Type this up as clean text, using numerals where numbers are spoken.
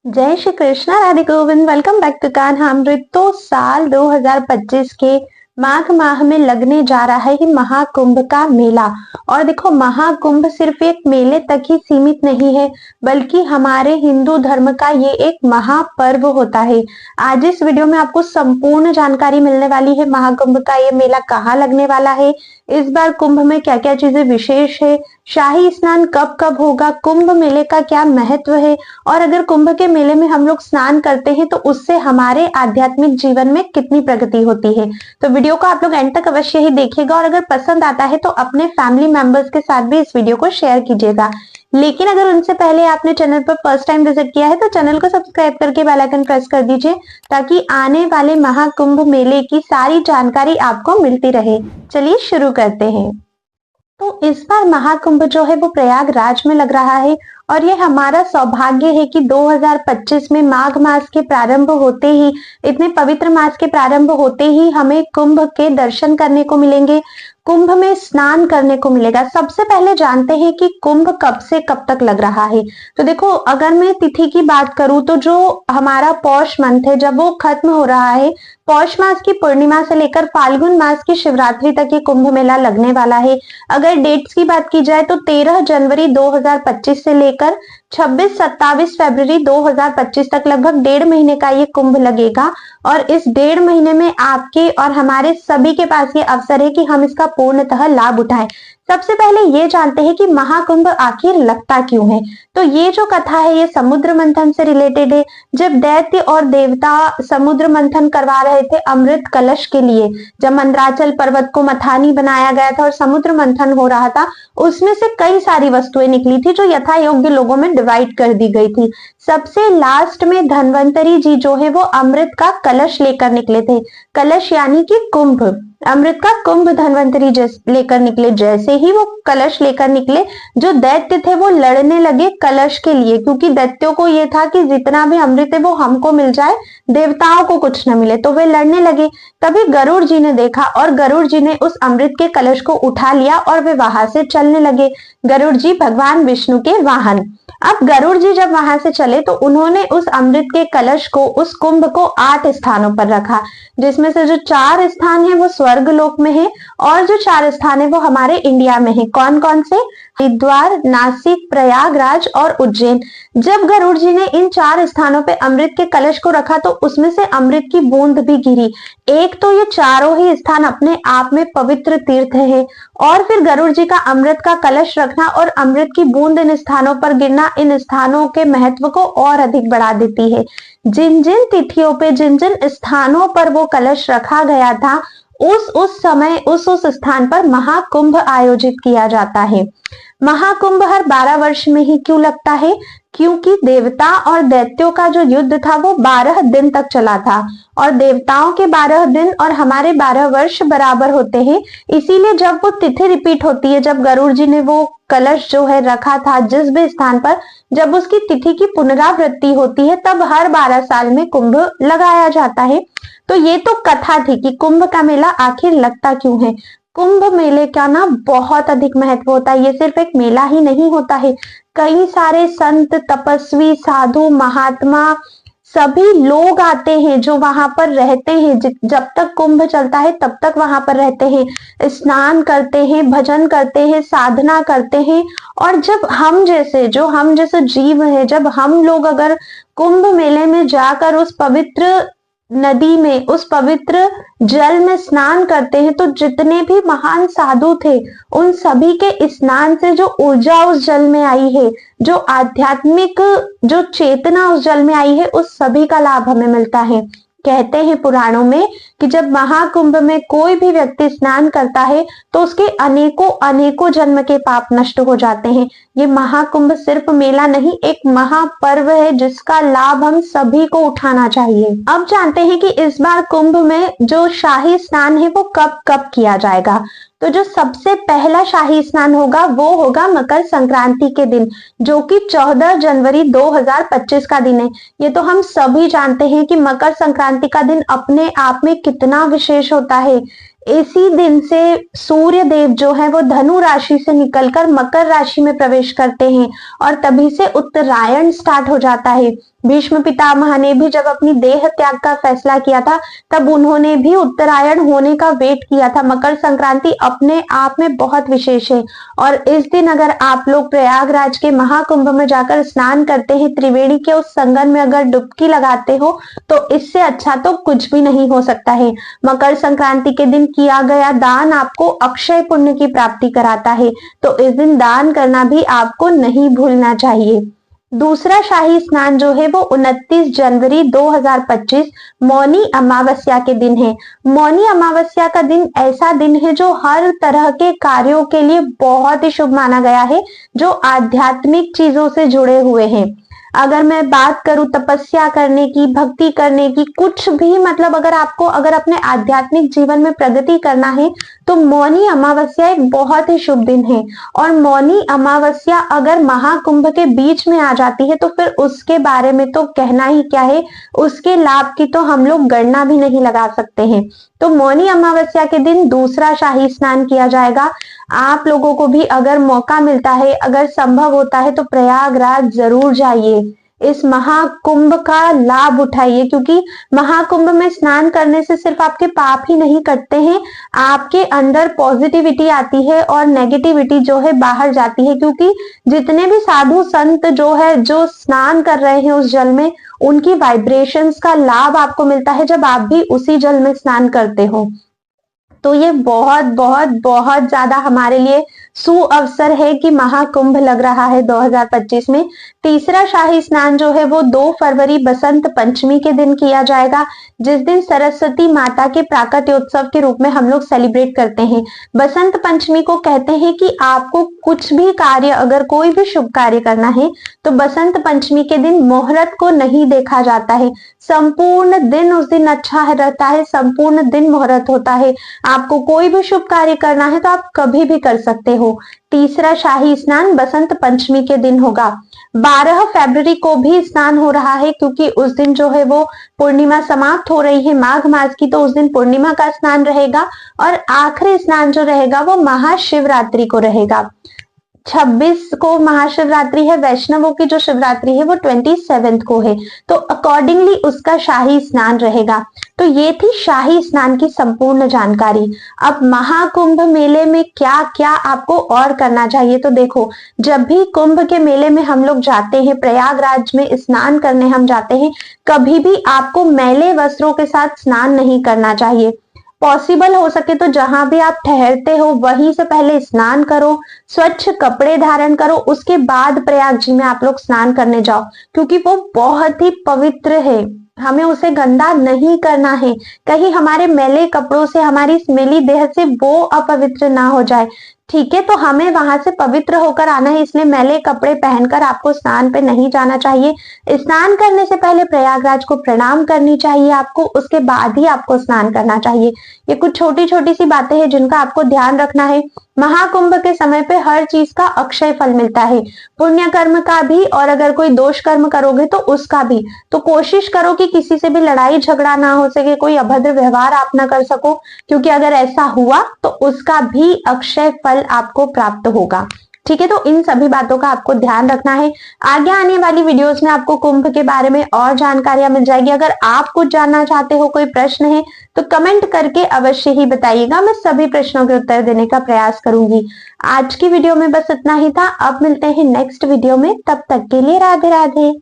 जय Shri Krishna, Radhe Govind. Welcome back to Kanha Amrit. तो साल 2025 के माघ माह में लगने जा रहा है महाकुंभ का मेला। और देखो, महाकुंभ सिर्फ एक मेले तक ही सीमित नहीं है, बल्कि हमारे हिंदू धर्म का ये एक महापर्व होता है। आज इस वीडियो में आपको संपूर्ण जानकारी मिलने वाली है। महाकुंभ का ये मेला कहाँ लगने वाला है, इस बार कुंभ में क्या क्या चीजें विशेष है, शाही स्नान कब कब होगा, कुंभ मेले का क्या महत्व है, और अगर कुंभ के मेले में हम लोग स्नान करते हैं तो उससे हमारे आध्यात्मिक जीवन में कितनी प्रगति होती है। तो वीडियो को आप लोग एंड तक अवश्य ही देखिएगा, और अगर पसंद आता है तो अपने फैमिली मेंबर्स के साथ भी इस वीडियो को शेयर कीजिएगा। लेकिन अगर उनसे पहले आपने चैनल पर फर्स्ट टाइम विजिट किया है तो चैनल को सब्सक्राइब करके बेल आइकन प्रेस कर दीजिए, ताकि आने वाले महाकुंभ मेले की सारी जानकारी आपको मिलती रहे। चलिए शुरू करते हैं। तो इस बार महाकुंभ जो है वो प्रयागराज में लग रहा है, और ये हमारा सौभाग्य है कि 2025 में माघ मास के प्रारंभ होते ही, इतने पवित्र मास के प्रारंभ होते ही हमें कुंभ के दर्शन करने को मिलेंगे, कुंभ में स्नान करने को मिलेगा। सबसे पहले जानते हैं कि कुंभ कब से कब तक लग रहा है। तो देखो, अगर मैं तिथि की बात करूं तो जो हमारा पौष मंथ है, जब वो खत्म हो रहा है, पौष मास की पूर्णिमा से लेकर फाल्गुन मास की शिवरात्रि तक ये कुंभ मेला लगने वाला है। अगर डेट्स की बात की जाए तो 13 जनवरी 2025 से लेकर 26-27 फरवरी 2025 तक लगभग 1.5 महीने का ये कुंभ लगेगा। और इस 1.5 महीने में आपके और हमारे सभी के पास ये अवसर है कि हम इसका पूर्णतः लाभ उठाएं। सबसे पहले ये जानते हैं कि महाकुंभ आखिर लगता क्यों है। तो ये जो कथा है ये समुद्र मंथन से रिलेटेड है। जब दैत्य और देवता समुद्र मंथन करवा रहे थे अमृत कलश के लिए, जब मंदराचल पर्वत को मथानी बनाया गया था और समुद्र मंथन हो रहा था, उसमें से कई सारी वस्तुएं निकली थी जो यथा योग्य लोगों में डिवाइड कर दी गई थी। सबसे लास्ट में धन्वंतरी जी जो है वो अमृत का कलश लेकर निकले थे। कलश यानी कि कुंभ, अमृत का कुंभ धन्वंतरी लेकर निकले। जैसे ही वो कलश लेकर निकले, जो दैत्य थे वो लड़ने लगे कलश के लिए, क्योंकि दैत्यों को ये था कि जितना भी अमृत है वो हमको मिल जाए, देवताओं को कुछ न मिले। तो वे लड़ने लगे। तभी गरुड़ जी ने देखा और गरुड़ जी ने उस अमृत के कलश को उठा लिया और वे वहां से चलने लगे। गरुड़ जी भगवान विष्णु के वाहन। अब गरुड़ जी जब वहां से चले तो उन्होंने उस अमृत के कलश को, उस कुंभ को 8 स्थानों पर रखा, जिसमें से जो 4 स्थान है वो स्वर्ग लोक में है, और जो 4 स्थान है वो हमारे इंडिया में है। कौन कौन से? हरिद्वार, नासिक, प्रयागराज और उज्जैन। जब गरुड़ जी ने इन 4 स्थानों पे अमृत के कलश को रखा तो उसमें से अमृत की बूंद भी गिरी। एक तो ये चारों ही स्थान अपने आप में पवित्र तीर्थ है, और फिर गरुड़ जी का अमृत का कलश रखना और अमृत की बूंद इन स्थानों पर गिरना इन स्थानों के महत्व को और अधिक बढ़ा देती है। जिन जिन तिथियों पे, जिन जिन स्थानों पर वो कलश रखा गया था, उस समय उस स्थान पर महाकुंभ आयोजित किया जाता है। महाकुंभ हर 12 वर्ष में ही क्यों लगता है? क्योंकि देवता और दैत्यों का जो युद्ध था वो 12 दिन तक चला था, और देवताओं के 12 दिन और हमारे 12 वर्ष बराबर होते हैं। इसीलिए जब वो तिथि रिपीट होती है, जब गरुड़ जी ने वो कलश जो है रखा था जिस भी स्थान पर, जब उसकी तिथि की पुनरावृत्ति होती है तब हर 12 साल में कुंभ लगाया जाता है। तो ये तो कथा थी कि कुंभ का मेला आखिर लगता क्यों है। कुंभ मेले का ना बहुत अधिक महत्व होता है। ये सिर्फ एक मेला ही नहीं होता है, कई सारे संत, तपस्वी, साधु, महात्मा, सभी लोग आते हैं जो वहां पर रहते हैं। जब तक कुंभ चलता है तब तक वहां पर रहते हैं, स्नान करते हैं, भजन करते हैं, साधना करते हैं। और जब हम जैसे जीव है, जब हम लोग अगर कुंभ मेले में जाकर उस पवित्र नदी में, उस पवित्र जल में स्नान करते हैं, तो जितने भी महान साधु थे उन सभी के स्नान से जो ऊर्जा उस जल में आई है, जो आध्यात्मिक जो चेतना उस जल में आई है, उस सभी का लाभ हमें मिलता है। कहते हैं पुराणों में कि जब महाकुंभ में कोई भी व्यक्ति स्नान करता है तो उसके अनेकों अनेकों जन्म के पाप नष्ट हो जाते हैं। ये महाकुंभ सिर्फ मेला नहीं, एक महापर्व है जिसका लाभ हम सभी को उठाना चाहिए। अब जानते हैं कि इस बार कुंभ में जो शाही स्नान है वो कब कब किया जाएगा। तो जो सबसे पहला शाही स्नान होगा वो होगा मकर संक्रांति के दिन, जो कि 14 जनवरी 2025 का दिन है। ये तो हम सभी जानते हैं कि मकर संक्रांति का दिन अपने आप में कितना विशेष होता है। इसी दिन से सूर्य देव जो है वो धनु राशि से निकलकर मकर राशि में प्रवेश करते हैं और तभी से उत्तरायण स्टार्ट हो जाता है। भीष्म पितामह ने भी जब अपनी देह त्याग का फैसला किया था तब उन्होंने भी उत्तरायण होने का वेट किया था। मकर संक्रांति अपने आप में बहुत विशेष है और इस दिन अगर आप लोग प्रयागराज के महाकुंभ में जाकर स्नान करते हैं, त्रिवेणी के उस संगम में अगर डुबकी लगाते हो तो इससे अच्छा तो कुछ भी नहीं हो सकता है। मकर संक्रांति के दिन किया गया दान आपको अक्षय पुण्य की प्राप्ति कराता है, तो इस दिन दान करना भी आपको नहीं भूलना चाहिए। दूसरा शाही स्नान जो है वो 29 जनवरी 2025 मौनी अमावस्या के दिन है। मौनी अमावस्या का दिन ऐसा दिन है जो हर तरह के कार्यों के लिए बहुत ही शुभ माना गया है, जो आध्यात्मिक चीजों से जुड़े हुए हैं। अगर मैं बात करूं तपस्या करने की, भक्ति करने की, कुछ भी मतलब अगर अपने आध्यात्मिक जीवन में प्रगति करना है तो मौनी अमावस्या एक बहुत ही शुभ दिन है। और मौनी अमावस्या अगर महाकुंभ के बीच में आ जाती है तो फिर उसके बारे में तो कहना ही क्या है, उसके लाभ की तो हम लोग गणना भी नहीं लगा सकते हैं। तो मौनी अमावस्या के दिन दूसरा शाही स्नान किया जाएगा। आप लोगों को भी अगर मौका मिलता है, अगर संभव होता है तो प्रयागराज जरूर जाइए, इस महाकुंभ का लाभ उठाइए, क्योंकि महाकुंभ में स्नान करने से सिर्फ आपके पाप ही नहीं कटते हैं, आपके अंदर पॉजिटिविटी आती है और नेगेटिविटी जो है बाहर जाती है। क्योंकि जितने भी साधु संत जो स्नान कर रहे हैं उस जल में, उनकी वाइब्रेशंस का लाभ आपको मिलता है जब आप भी उसी जल में स्नान करते हो। तो ये बहुत बहुत बहुत ज्यादा हमारे लिए सुअवसर है कि महाकुंभ लग रहा है 2025 में। तीसरा शाही स्नान जो है वो 2 फरवरी बसंत पंचमी के दिन किया जाएगा, जिस दिन सरस्वती माता के प्राकट्योत्सव के रूप में हम लोग सेलिब्रेट करते हैं। बसंत पंचमी को कहते हैं कि आपको कुछ भी कार्य, अगर कोई भी शुभ कार्य करना है तो बसंत पंचमी के दिन मुहूर्त को नहीं देखा जाता है, संपूर्ण दिन उस दिन अच्छा रहता है, संपूर्ण दिन मुहूर्त होता है। आपको कोई भी शुभ कार्य करना है तो आप कभी भी कर सकते हो। तीसरा शाही स्नान बसंत पंचमी के दिन होगा। 12 फरवरी को भी स्नान हो रहा है, क्योंकि उस दिन जो है वो पूर्णिमा समाप्त हो रही है माघ मास की, तो उस दिन पूर्णिमा का स्नान रहेगा और आखिरी स्नान जो रहेगा वो महाशिवरात्रि को रहेगा। 26 को महाशिवरात्रि है, वैष्णवों की जो शिवरात्रि है वो 27 को है, तो अकॉर्डिंगली उसका शाही स्नान रहेगा। तो ये थी शाही स्नान की संपूर्ण जानकारी। अब महाकुंभ मेले में क्या क्या आपको और करना चाहिए, तो देखो, जब भी कुंभ के मेले में हम लोग जाते हैं, प्रयागराज में स्नान करने हम जाते हैं, कभी भी आपको मैले वस्त्रों के साथ स्नान नहीं करना चाहिए। पॉसिबल हो सके तो जहां भी आप ठहरते हो वहीं से पहले स्नान करो, स्वच्छ कपड़े धारण करो, उसके बाद प्रयाग जी में आप लोग स्नान करने जाओ, क्योंकि वो बहुत ही पवित्र है, हमें उसे गंदा नहीं करना है। कहीं हमारे मैले कपड़ों से, हमारी मैली देह से वो अपवित्र ना हो जाए, ठीक है। तो हमें वहां से पवित्र होकर आना है, इसलिए मैले कपड़े पहनकर आपको स्नान पे नहीं जाना चाहिए। स्नान करने से पहले प्रयागराज को प्रणाम करनी चाहिए आपको, उसके बाद ही आपको स्नान करना चाहिए। ये कुछ छोटी छोटी सी बातें हैं जिनका आपको ध्यान रखना है। महाकुंभ के समय पे हर चीज का अक्षय फल मिलता है, पुण्य कर्म का भी, और अगर कोई दोष कर्म करोगे तो उसका भी। तो कोशिश करो कि किसी से भी लड़ाई झगड़ा ना हो सके, कोई अभद्र व्यवहार आप ना कर सको, क्योंकि अगर ऐसा हुआ तो उसका भी अक्षय फल आपको प्राप्त होगा, ठीक है। तो इन सभी बातों का आपको ध्यान रखना है। आगे आने वाली वीडियोस में आपको कुंभ के बारे में और जानकारियां मिल जाएगी। अगर आप कुछ जानना चाहते हो, कोई प्रश्न है, तो कमेंट करके अवश्य ही बताइएगा, मैं सभी प्रश्नों के उत्तर देने का प्रयास करूंगी। आज की वीडियो में बस इतना ही था, अब मिलते हैं नेक्स्ट वीडियो में, तब तक के लिए राधे राधे।